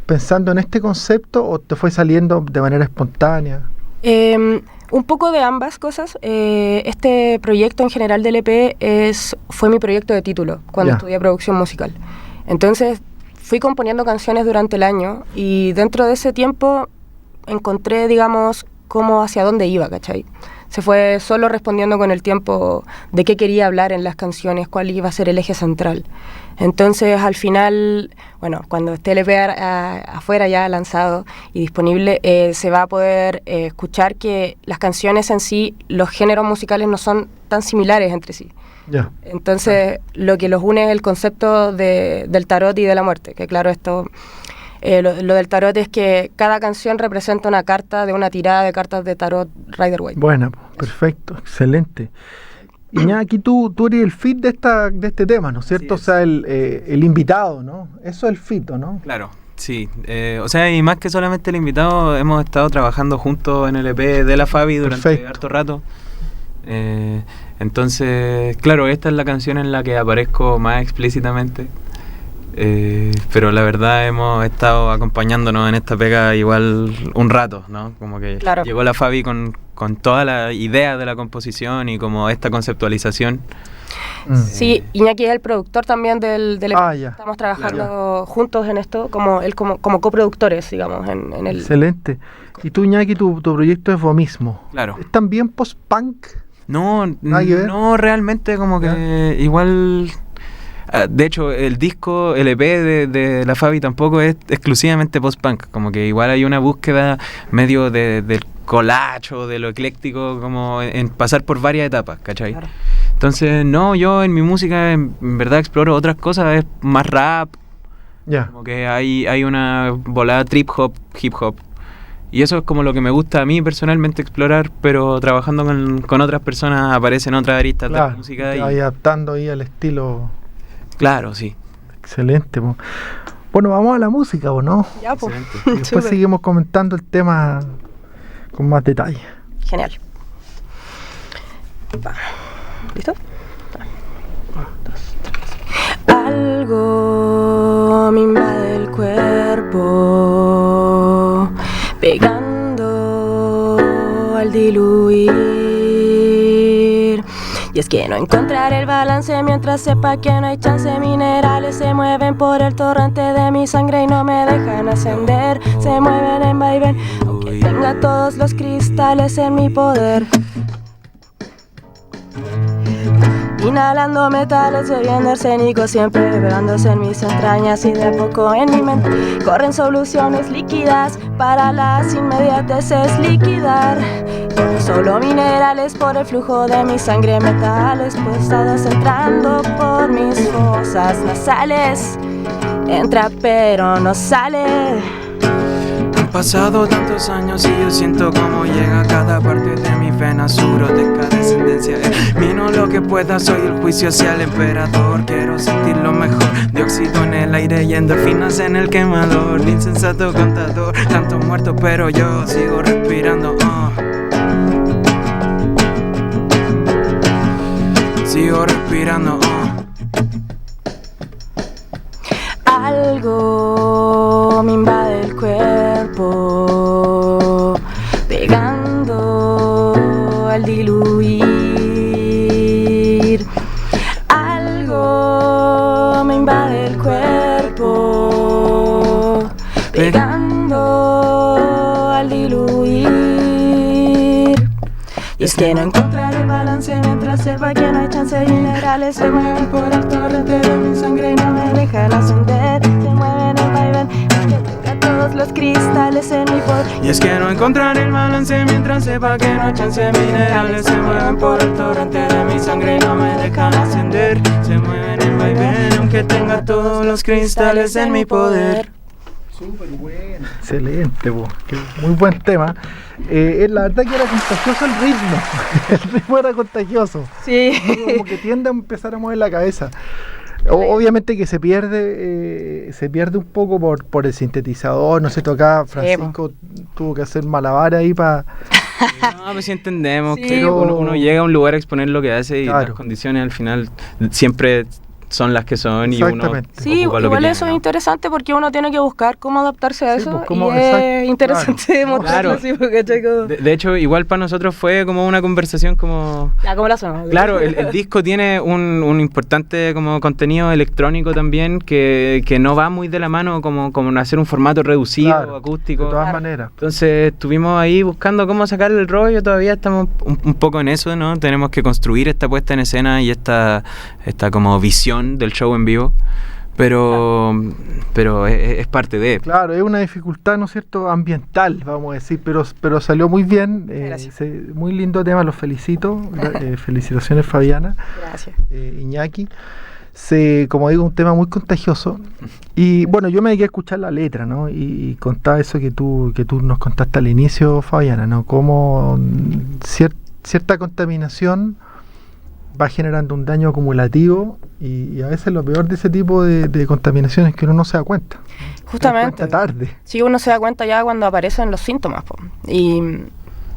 pensando en este concepto, o te fue saliendo de manera espontánea? Un poco de ambas cosas. Este proyecto en general del EP fue mi proyecto de título cuando estudié producción musical. Entonces fui componiendo canciones durante el año y dentro de ese tiempo encontré, digamos, cómo hacia dónde iba, ¿cachai? Se fue solo respondiendo con el tiempo de qué quería hablar en las canciones, cuál iba a ser el eje central. Entonces, al final, bueno, cuando esté el EP afuera ya lanzado y disponible, se va a poder escuchar que las canciones en sí, los géneros musicales no son tan similares entre sí. Ya. Entonces, lo que los une es el concepto del tarot y de la muerte, que claro, esto... Lo del tarot es que cada canción representa una carta de una tirada de cartas de tarot Rider-Waite. Bueno, perfecto, excelente. Iñaki, tú eres el feat de este tema, ¿no es cierto? O sea, el invitado, ¿no? Eso es el feat, ¿no? Claro, sí. O sea, y más que solamente el invitado, hemos estado trabajando juntos en el EP de la Fabi durante harto rato. Entonces, claro, esta es la canción en la que aparezco más explícitamente. Pero la verdad hemos estado acompañándonos en esta pega igual un rato, ¿no? Como que llegó la Fabi con toda la idea de la composición y como esta conceptualización. Sí, Iñaki es el productor también del estamos trabajando juntos en esto, como coproductores, digamos, en el... Excelente. Y tú, Iñaki, tu proyecto es Vomismo. Claro. ¿Es también post-punk? No, realmente como que igual... De hecho, el disco, el EP de la Fabi tampoco es exclusivamente post-punk, como que igual hay una búsqueda medio del collage o de lo ecléctico, como en pasar por varias etapas, ¿cachai? Claro. Entonces, yo en mi música en verdad exploro otras cosas, es más rap, como que hay una volada trip hop, hip hop, y eso es como lo que me gusta a mí personalmente explorar, pero trabajando con otras personas aparecen otras aristas de la música. Y adaptando ahí al estilo... Claro, sí. Excelente. Bueno, vamos a la música, ¿no? Ya, pues. Y después seguimos comentando el tema con más detalle. Genial. ¿Listo? 1, 2, 3. Algo me invade el cuerpo, pegando al diluir. Y es que no encontraré el balance mientras sepa que no hay chance. Minerales se mueven por el torrente de mi sangre y no me dejan ascender. Se mueven en vaivén, aunque tenga todos los cristales en mi poder. Inhalando metales, bebiendo arsénico, siempre bebeándose en mis entrañas y de a poco en mi mente corren soluciones líquidas para las inmediateces liquidar. Solo minerales por el flujo de mi sangre, metales pesados entrando por mis fosas nasales. Entra pero no sale. Han pasado tantos años y yo siento como llega cada parte de mi vena, suroteca descendencia. Mino lo que pueda, soy el juicio hacia el emperador. Quiero sentir lo mejor, dióxido en el aire y endorfinas en el quemador. Insensato contador, tanto muerto pero yo sigo respirando. Sigo respirando. Algo me invade el cuerpo, pegando al diluir. Algo me invade el cuerpo, pegando al diluir. Y es que no encontraré el balance mientras sepa que no hay chance. Minerales se mueven por el torrente de mi sangre y no me dejan ascender. Se mueven en vaivén, aunque tenga todos los cristales en mi poder. Y es que no encontraré el balance mientras sepa que no hay chance. Minerales se mueven por el torrente de mi sangre y no me dejan ascender. Se mueven en vaivén, aunque tenga todos los cristales en mi poder. Súper bueno. Excelente, po. Muy buen tema. La verdad que era contagioso el ritmo. El ritmo era contagioso. Sí. Como que tiende a empezar a mover la cabeza. Obviamente que se pierde un poco por el sintetizador, no sé, acá Francisco tuvo que hacer malabar ahí para... No, pues sí entendemos que uno llega a un lugar a exponer lo que hace y las condiciones al final siempre son las que son y uno sí, ocupa lo igual que eso tiene, es interesante porque uno tiene que buscar cómo adaptarse a eso pues, y es interesante mostrarlo así porque de hecho, igual para nosotros fue como una conversación como... ¿Cómo la hacemos? Claro, el disco tiene un importante como contenido electrónico también que no va muy de la mano como hacer un formato reducido, acústico. De todas maneras. Entonces estuvimos ahí buscando cómo sacarle el rollo, todavía estamos un poco en eso, ¿no? Tenemos que construir esta puesta en escena y esta como visión del show en vivo, pero es parte de... Claro, es una dificultad, ¿no es cierto?, ambiental, vamos a decir, pero salió muy bien, muy lindo tema, los felicito, felicitaciones Fabiana. Gracias. Iñaki. Como digo, un tema muy contagioso y bueno, yo me dediqué a escuchar la letra, ¿no? Y contaba eso que tú nos contaste al inicio, Fabiana, ¿no? Cómo cierta contaminación va generando un daño acumulativo y a veces lo peor de ese tipo de contaminación es que uno no se da cuenta. Justamente. Se da cuenta tarde. Sí, uno se da cuenta ya cuando aparecen los síntomas, po. Y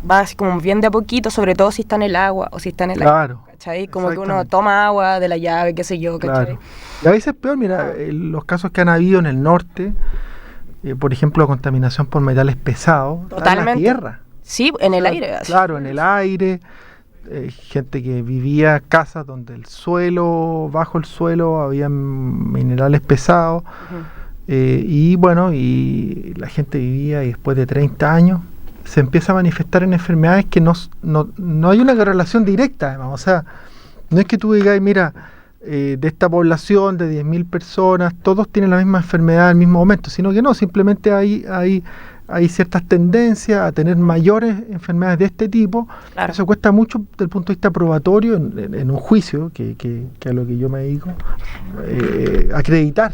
va así como bien de a poquito, sobre todo si está en el agua o si está en el aire, ¿cachai? Como que uno toma agua de la llave, qué sé yo, ¿cachai? Claro. Y a veces es peor, mira, los casos que han habido en el norte, por ejemplo, contaminación por metales pesados, totalmente. En la tierra. Sí, en el aire. Así. Claro, en el aire. Gente que vivía casas donde bajo el suelo había minerales pesados, y bueno, y la gente vivía y después de 30 años se empieza a manifestar en enfermedades que no hay una relación directa, además. O sea, no es que tú digas, mira, de esta población de 10.000 personas, todos tienen la misma enfermedad al mismo momento, sino que no, simplemente hay ciertas tendencias a tener mayores enfermedades de este tipo. Claro. Eso cuesta mucho desde el punto de vista probatorio en un juicio, que a lo que yo me dedico, acreditar.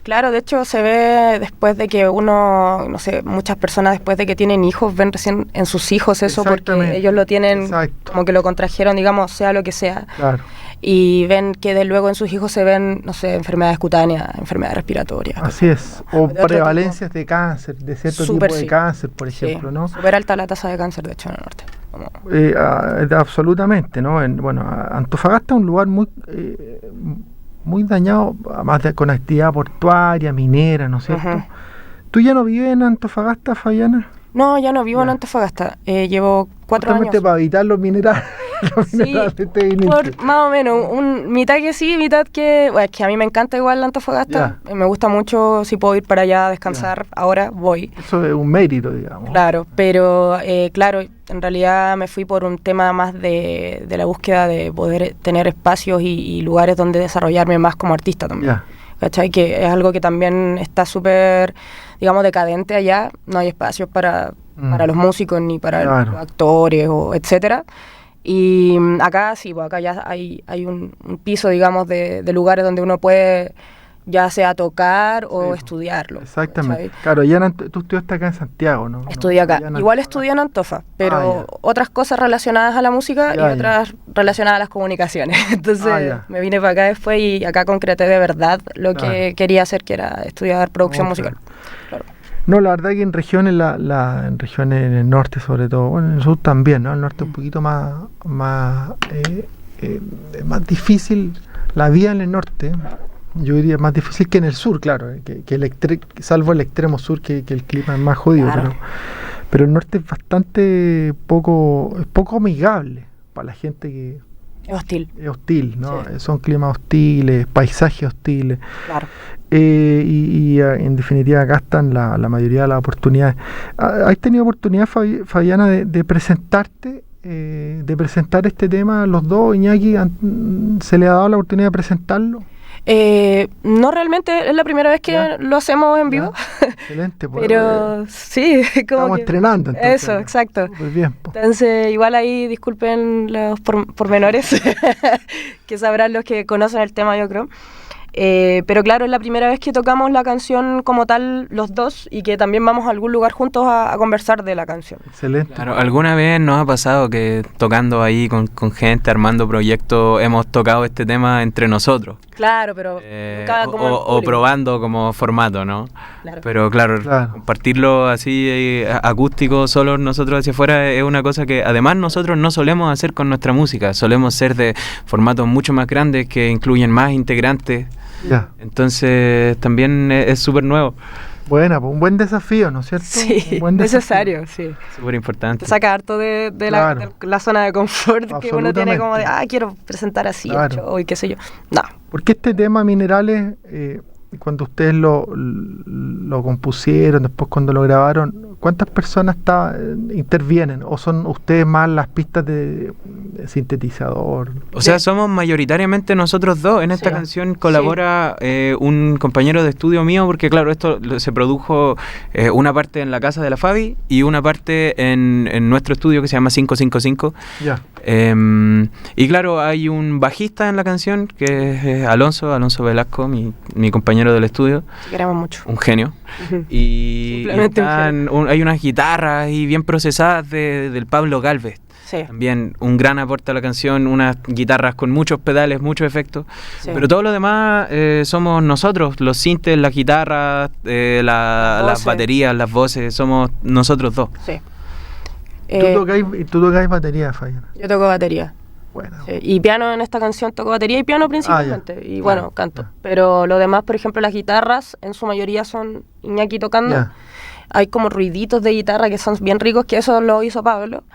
Claro, de hecho se ve después de que uno, no sé, muchas personas después de que tienen hijos, ven recién en sus hijos eso porque ellos lo tienen como que lo contrajeron, digamos, sea lo que sea. Claro. Y ven que luego en sus hijos se ven, no sé, enfermedades cutáneas, enfermedades respiratorias. Así es, o prevalencias de cáncer, de cierto tipo de cáncer, por ejemplo, ¿no? Súper alta la tasa de cáncer, de hecho, en el norte. Absolutamente, ¿no? Bueno, Antofagasta es un lugar muy dañado, además con actividad portuaria, minera, ¿no es cierto? ¿Tú ya no vives en Antofagasta, Fabiana? No, ya no vivo en Antofagasta. Llevo 4 años. Para evitar los minerales. Sí, más o menos. Mitad que sí, mitad que... Bueno, es que a mí me encanta igual la Antofagasta. Me gusta mucho, si puedo ir para allá a descansar, ahora voy. Eso es un mérito, digamos. Claro, pero claro, en realidad me fui por un tema más de la búsqueda de poder tener espacios y lugares donde desarrollarme más como artista también. ¿Cachai? Que es algo que también está súper, digamos, decadente allá. No hay espacios para los músicos ni para los actores, etcétera. Y acá sí, pues acá ya hay un piso, digamos, de lugares donde uno puede ya sea tocar o estudiarlo. Exactamente. ¿Sabes? Claro, ya tú estudiaste acá en Santiago, ¿no? Estudié acá. Igual estudié en Antofa, pero otras cosas relacionadas a la música y otras relacionadas a las comunicaciones. Entonces me vine para acá después y acá concreté de verdad lo que quería hacer, que era estudiar producción musical. Claro. No, la verdad que en regiones, en regiones en el norte sobre todo, bueno, en el sur también, ¿no? El norte es un poquito más difícil la vida en el norte. Yo diría más difícil que en el sur, claro, salvo el extremo sur, que el clima es más jodido, pero el norte es bastante poco amigable para la gente que... Es hostil. Es hostil, ¿no? Sí. Son climas hostiles, paisajes hostiles. Claro. Y en definitiva acá están la mayoría de las oportunidades. ¿Has tenido oportunidad, Fabiana, de presentarte, de presentar este tema los dos? Iñaki, ¿se le ha dado la oportunidad de presentarlo? No, realmente es la primera vez que lo hacemos en vivo. Excelente, pues, pero sí, como estamos estrenando entonces. Eso, exacto. Muy bien, pues. Entonces igual ahí disculpen los pormenores que sabrán los que conocen el tema, yo creo. Pero claro, es la primera vez que tocamos la canción como tal los dos y que también vamos a algún lugar juntos a conversar de la canción. Excelente. Claro, ¿alguna vez nos ha pasado que tocando ahí con gente, armando proyectos, hemos tocado este tema entre nosotros? Claro, pero nunca como o probando como formato, ¿no? Claro. Pero claro, compartirlo así acústico, solo nosotros hacia afuera, es una cosa que además nosotros no solemos hacer con nuestra música. Solemos ser de formatos mucho más grandes que incluyen más integrantes. Ya. Entonces también es súper nuevo. Bueno, pues un buen desafío, ¿no es cierto? Sí, un buen necesario, sí. Súper importante. Te saca harto de la zona de confort que uno tiene como de, quiero presentar así, y qué sé yo. No. Porque este tema Minerales, cuando ustedes lo compusieron, después cuando lo grabaron, ¿cuántas personas intervienen? ¿O son ustedes más las pistas de sintetizador? O sea, somos mayoritariamente nosotros dos. En esta canción colabora un compañero de estudio mío, porque claro, esto se produjo una parte en la casa de la Fabi y una parte en nuestro estudio que se llama 555. Ya. Y claro, hay un bajista en la canción que es Alonso Velasco, mi compañero del estudio. Queremos mucho. Un genio. Y hay unas guitarras y bien procesadas del Pablo Galvez. Sí. También un gran aporte a la canción, unas guitarras con muchos pedales, muchos efectos. Sí. Pero todo lo demás somos nosotros, los sintes, las guitarras, las baterías, las voces, somos nosotros dos. Sí. ¿Tú tocáis batería, Fabiana? Yo toco batería. Bueno. Sí. Y piano en esta canción toco batería y piano principalmente. Y bueno, canto. Pero lo demás, por ejemplo, las guitarras, en su mayoría son Iñaki tocando. Hay como ruiditos de guitarra que son bien ricos, que eso lo hizo Pablo.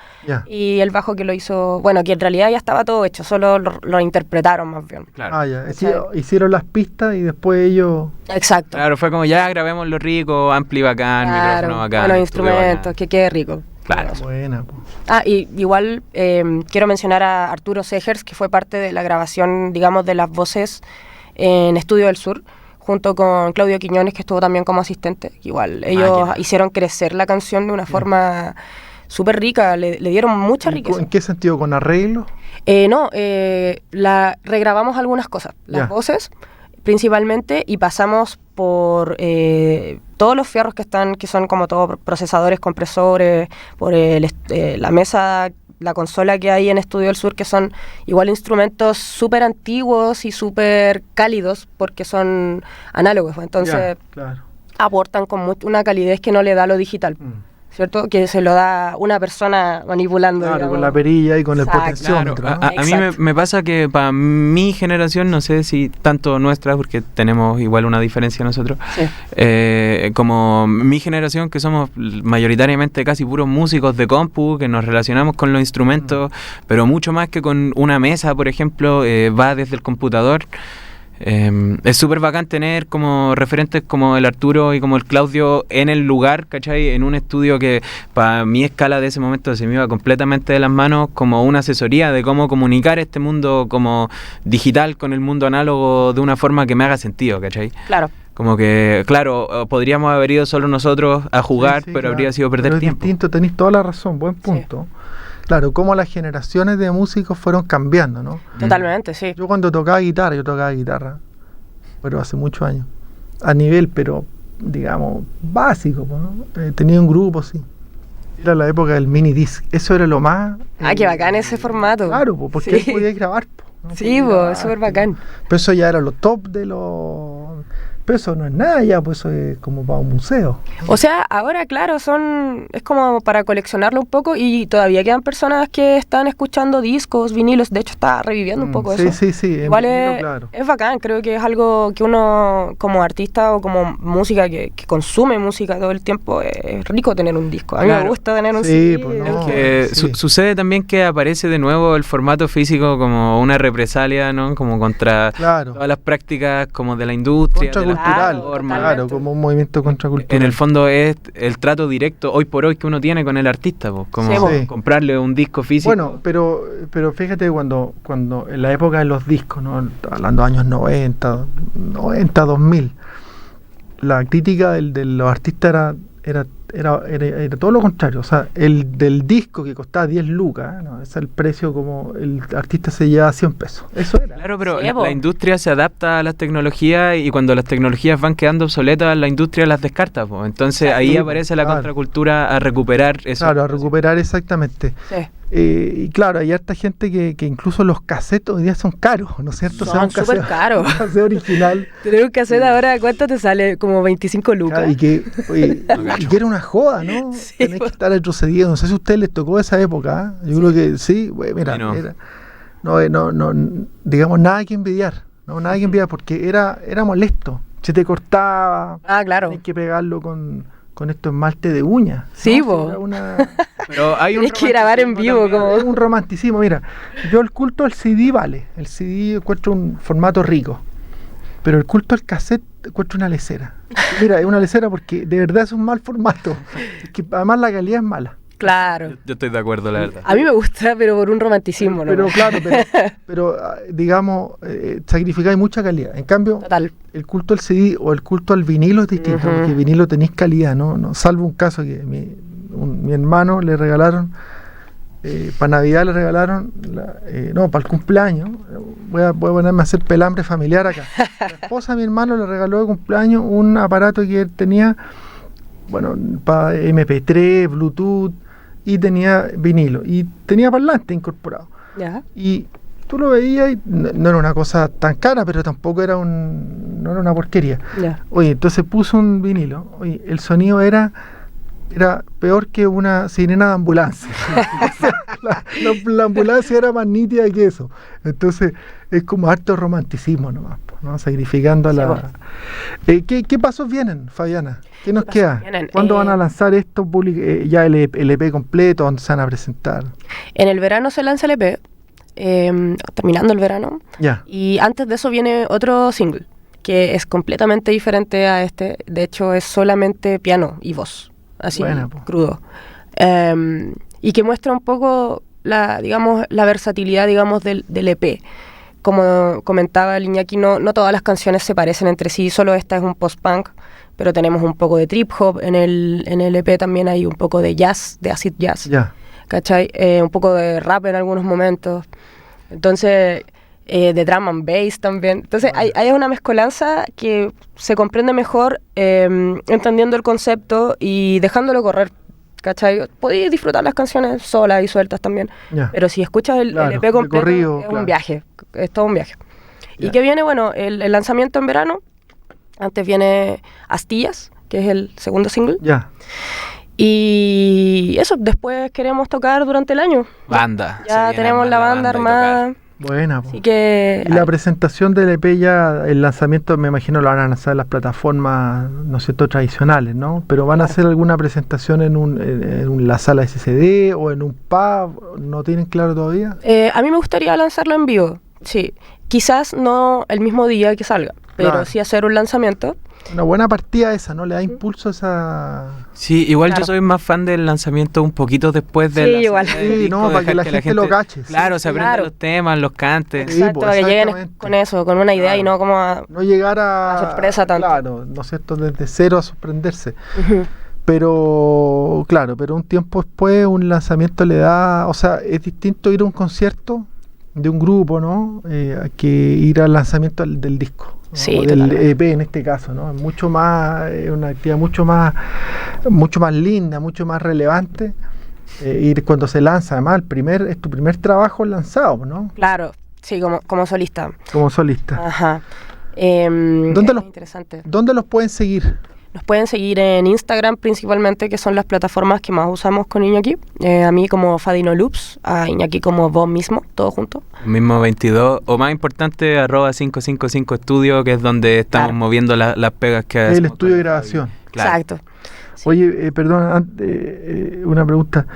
Y el bajo que lo hizo, bueno, que en realidad ya estaba todo hecho, solo lo interpretaron más bien. Claro. Hicieron las pistas y después ellos... Exacto. Claro, fue como ya grabemos lo rico, ampli bacán, micrófono bacán. Los instrumentos, que quede rico. Claro. Buena. Y igual quiero mencionar a Arturo Segers, que fue parte de la grabación, digamos, de las voces en Estudio del Sur, junto con Claudio Quiñones, que estuvo también como asistente. Igual ellos hicieron crecer la canción de una forma súper rica, le dieron mucha riqueza. ¿En qué sentido? ¿Con arreglo? No, regrabamos algunas cosas, las voces principalmente, y pasamos por todos los fierros que son como todos procesadores, compresores, por la mesa, la consola que hay en Estudio del Sur, que son igual instrumentos súper antiguos y súper cálidos porque son análogos, entonces aportan con una calidez que no le da lo digital. ¿Cierto? Que se lo da una persona manipulando. Claro, con la perilla y con el potenciómetro. Claro. A mí me pasa que para mi generación, no sé si tanto nuestra, porque tenemos igual una diferencia nosotros, como mi generación, que somos mayoritariamente casi puros músicos de compu, que nos relacionamos con los instrumentos, pero mucho más que con una mesa, por ejemplo, va desde el computador. Es súper bacán tener como referentes como el Arturo y como el Claudio en el lugar, ¿cachai? En un estudio que para mi escala de ese momento se me iba completamente de las manos, como una asesoría de cómo comunicar este mundo como digital con el mundo análogo de una forma que me haga sentido, ¿cachai? Claro. Como que, claro, podríamos haber ido solo nosotros a jugar, pero habría sido perder tiempo. Distinto, tenéis toda la razón, buen punto. Claro, cómo las generaciones de músicos fueron cambiando, ¿no? Totalmente, sí. Yo cuando tocaba guitarra, pero hace muchos años, a nivel, pero digamos, básico, ¿no? Tenía un grupo, sí. Era la época del mini disc, eso era lo más... qué bacán ese formato. Claro, porque ahí podías grabar, ¿no? Sí, es súper bacán. Pero eso ya era lo top de los... Pero eso no es nada ya, pues eso es como para un museo. O sea, ahora, claro, es como para coleccionarlo un poco, y todavía quedan personas que están escuchando discos, vinilos. De hecho, está reviviendo un poco eso. Sí. Igual es bacán, creo que es algo que uno, como artista o como música que consume música todo el tiempo, es rico tener un disco. A mí me gusta tener un CD. Pues no, que sucede también que aparece de nuevo el formato físico como una represalia, ¿no? Como contra todas las prácticas como de la industria, Claro, como un movimiento contracultural. En el fondo es el trato directo hoy por hoy que uno tiene con el artista, como comprarle un disco físico. Bueno, pero fíjate cuando en la época de los discos, ¿no? Hablando de años 90, 2000, la crítica de los artistas era era todo lo contrario. O sea, el del disco que costaba 10 lucas, ¿no? Ese es el precio como el artista se lleva 100 pesos. Eso era. Claro, pero la industria se adapta a las tecnologías y cuando las tecnologías van quedando obsoletas, la industria las descarta, po. Entonces ahí aparece la contracultura a recuperar eso. Claro, a recuperar exactamente. Sí. Y claro, hay harta gente que incluso los cassettes hoy día son caros, ¿no es cierto? Son súper caros. Un cassette original. Tener un cassette ahora, ¿cuánto te sale? Como 25 lucas. Claro, y que era una joda, ¿no? Sí, tenés que estar retrocediendo. No sé si a ustedes les tocó esa época. Yo creo que sí. Mira, no, digamos, nada que envidiar. No, nada que envidiar porque era molesto. Se te cortaba. Claro. Hay que pegarlo con estos esmalte de uñas. Sí, ¿no? Pero hay tienes que grabar en vivo. Es un romanticismo. Mira, yo el culto al CD vale. El CD encuentro un formato rico. Pero el culto al cassette encuentro una lecera. Mira, es una lecera porque de verdad es un mal formato. Que además la calidad es mala. Claro. Yo estoy de acuerdo, la verdad. A mí me gusta, pero por un romanticismo. Pero claro, pero digamos, sacrificáis mucha calidad. En cambio, el culto al CD o el culto al vinilo es distinto, porque el vinilo tenéis calidad, ¿no? Salvo un caso que mi hermano le regalaron, para Navidad le regalaron, para el cumpleaños, voy a ponerme a hacer pelambre familiar acá. La esposa de mi hermano le regaló de cumpleaños un aparato que él tenía, para MP3, Bluetooth, y tenía vinilo, y tenía parlante incorporado. Ya. Y tú lo veías y no era una cosa tan cara, pero tampoco era no era una porquería. Ya. Oye, entonces puso un vinilo, oye, el sonido era peor que una sirena de ambulancia. la ambulancia era más nítida que eso. Entonces es como harto romanticismo nomás, ¿no? Sacrificando a la... ¿Qué pasos vienen, Fabiana? ¿Qué nos queda? ¿Cuándo van a lanzar esto? Ya el EP completo, ¿dónde se van a presentar? En el verano se lanza el EP, terminando el verano. Ya. Y antes de eso viene otro single, que es completamente diferente a este. De hecho, es solamente piano y voz. Así, crudo. Y que muestra un poco la versatilidad, del EP. Como comentaba el Iñaki, no todas las canciones se parecen entre sí, solo esta es un post-punk, pero tenemos un poco de trip hop, en el EP también hay un poco de jazz, de acid jazz, ¿cachai? Un poco de rap en algunos momentos, entonces de drum and bass también, entonces hay una mezcolanza que se comprende mejor entendiendo el concepto y dejándolo correr, ¿cachai? Podéis disfrutar las canciones solas y sueltas también, pero si escuchas el EP completo corrido, es un viaje, es todo un viaje. ¿Y qué viene? Bueno, el lanzamiento en verano, antes viene Astillas, que es el segundo single. Y eso, después queremos tocar durante el año. Banda. Ya tenemos la banda armada. Buena. Así que... Y la presentación del EP ya, el lanzamiento me imagino lo van a lanzar en las plataformas, ¿no es cierto?, tradicionales, ¿no? Pero ¿van a hacer alguna presentación en la sala SCD o en un pub? ¿No tienen claro todavía? A mí me gustaría lanzarlo en vivo, sí. Quizás no el mismo día que salga, pero sí hacer un lanzamiento. Una buena partida esa, ¿no? Le da impulso a esa... Sí, igual yo soy más fan del lanzamiento un poquito después de igual. Sí, no, para que la gente lo cache. Claro, se aprendan los temas, los cantes. Exacto, para que lleguen con eso, con una idea y no como no llegar a sorpresa tanto. Claro, ¿no es cierto? Desde cero a sorprenderse. Pero, claro, pero un tiempo después un lanzamiento le da... O sea, es distinto ir a un concierto de un grupo, ¿no? Que ir al lanzamiento del disco. Sí, o del EP en este caso, ¿no? Es mucho más, una actividad mucho más linda, mucho más relevante. Ir cuando se lanza, además es tu primer trabajo lanzado, ¿no? Claro, sí, como solista. Como solista. Ajá. Interesante. ¿Dónde los pueden seguir? Nos pueden seguir en Instagram principalmente, que son las plataformas que más usamos con Iñaki. A mí como Fadino Loops, a Iñaki como vos mismo, todo junto. Mismo 22, o más importante, @555 Estudio, que es donde estamos moviendo las pegas que hacemos. El estudio de grabación. Claro. Exacto. Sí. Oye, perdón, una pregunta.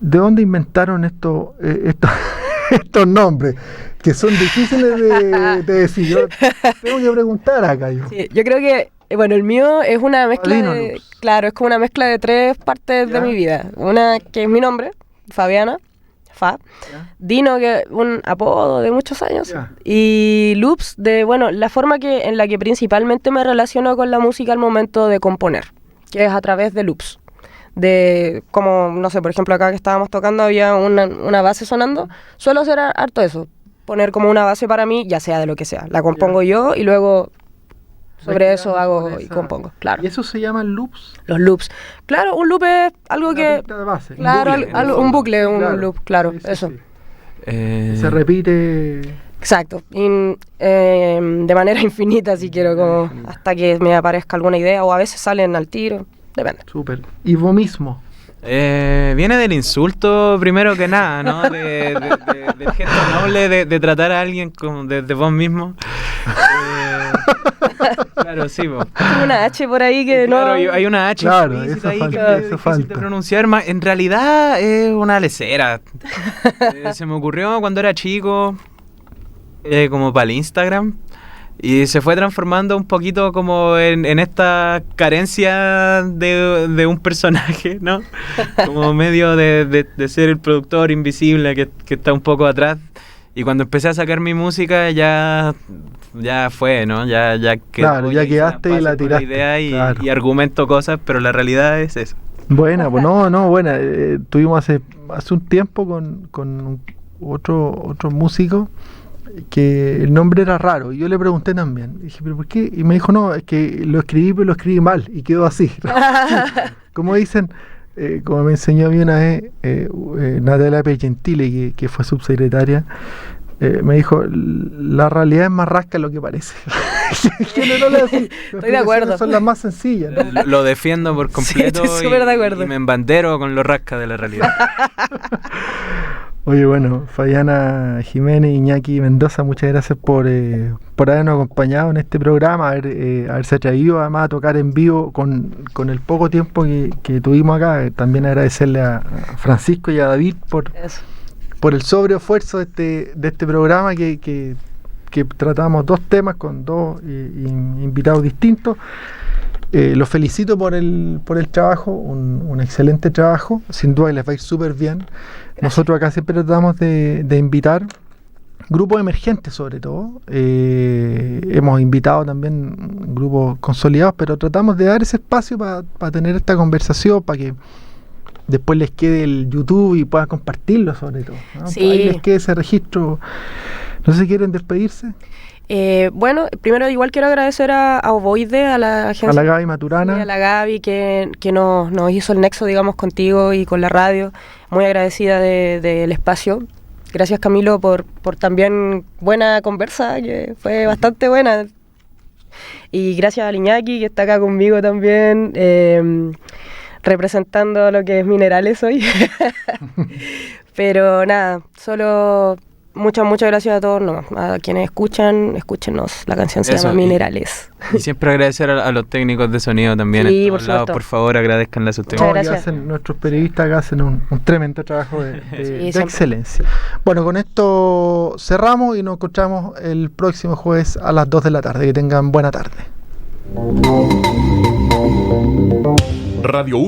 ¿De dónde inventaron estos nombres? Que son difíciles de decir. Yo tengo que preguntar acá. Sí, yo creo que el mío es una mezcla es como una mezcla de tres partes de mi vida. Una que es mi nombre, Fabiana, Fa. Dino, que es un apodo de muchos años. Y Loops, la forma en la que principalmente me relaciono con la música al momento de componer. que es a través de loops. De como, no sé, por ejemplo, acá que estábamos tocando había una base sonando. Suelo hacer harto eso, poner como una base para mí, ya sea de lo que sea. La compongo yo y luego sobre eso hago y compongo, claro. ¿Y eso se llaman loops? Los loops. Claro, un loop es algo que... de base. Claro, un bucle, un claro. loop, claro, Sí, eso. sí. Se repite... Exacto, de manera infinita si quiero, como hasta que me aparezca alguna idea, o a veces salen al tiro, depende. Súper. ¿Y vos mismo? Viene del insulto primero que nada, ¿no? Del gesto noble de tratar a alguien como de vos mismo. Claro, sí, vos. Hay una H por ahí que claro, no... Hay una H claro, eso ahí falta, que es difícil de pronunciar. En realidad es una lecera. Se me ocurrió cuando era chico, como para el Instagram. Y se fue transformando un poquito como en esta carencia de un personaje, ¿no? Como medio de ser el productor invisible que está un poco atrás. Y cuando empecé a sacar mi música ya fue, ¿no? Ya quedó, claro, ya quedaste y la tiraste. Idea claro. y argumento cosas, pero la realidad es eso. Buena, pues buena. Tuvimos hace un tiempo con otro músico que el nombre era raro y yo le pregunté también, dije, ¿pero por qué? Y me dijo, no, es que lo escribí mal y quedó así. Como dicen, como me enseñó a mí una vez Natalia Gentile, que fue subsecretaria, me dijo, la realidad es más rasca de lo que parece. Estoy de acuerdo. Son las más sencillas, ¿no? Lo defiendo por completo. Sí, estoy súper de acuerdo. Y me embandero con lo rasca de la realidad. Oye, bueno, Fabiana Jiménez, Iñaki Mendoza, muchas gracias por habernos acompañado en este programa, haberse atrevido además a tocar en vivo con el poco tiempo que tuvimos acá. También agradecerle a Francisco y a David por el sobreesfuerzo de este programa que tratamos dos temas con dos invitados distintos. Los felicito por el trabajo, un excelente trabajo, sin duda les va a ir súper bien. Nosotros acá siempre tratamos de invitar grupos emergentes sobre todo, hemos invitado también grupos consolidados, pero tratamos de dar ese espacio para tener esta conversación, para que después les quede el YouTube y puedan compartirlo sobre todo, ¿no? Sí. Ahí les quede ese registro. No sé si quieren despedirse. Bueno, primero igual quiero agradecer a Ovoide, a la agencia. A la Gaby Maturana. Y a la Gaby que nos hizo el nexo, digamos, contigo y con la radio. Muy agradecida del espacio. Gracias, Camilo, por también buena conversa, que fue bastante buena. Y gracias a Iñaki, que está acá conmigo también, representando lo que es Minerales hoy. Pero nada, solo... Muchas gracias a todos, a quienes escúchenos. La canción se llama Minerales. Y siempre agradecer a los técnicos de sonido también. Sí, por lados, por favor, agradezcanle a sus técnicos. Nuestros periodistas acá hacen un tremendo trabajo de sí, excelencia. Bueno, con esto cerramos y nos encontramos el próximo jueves a las 2 de la tarde. Que tengan buena tarde. Radio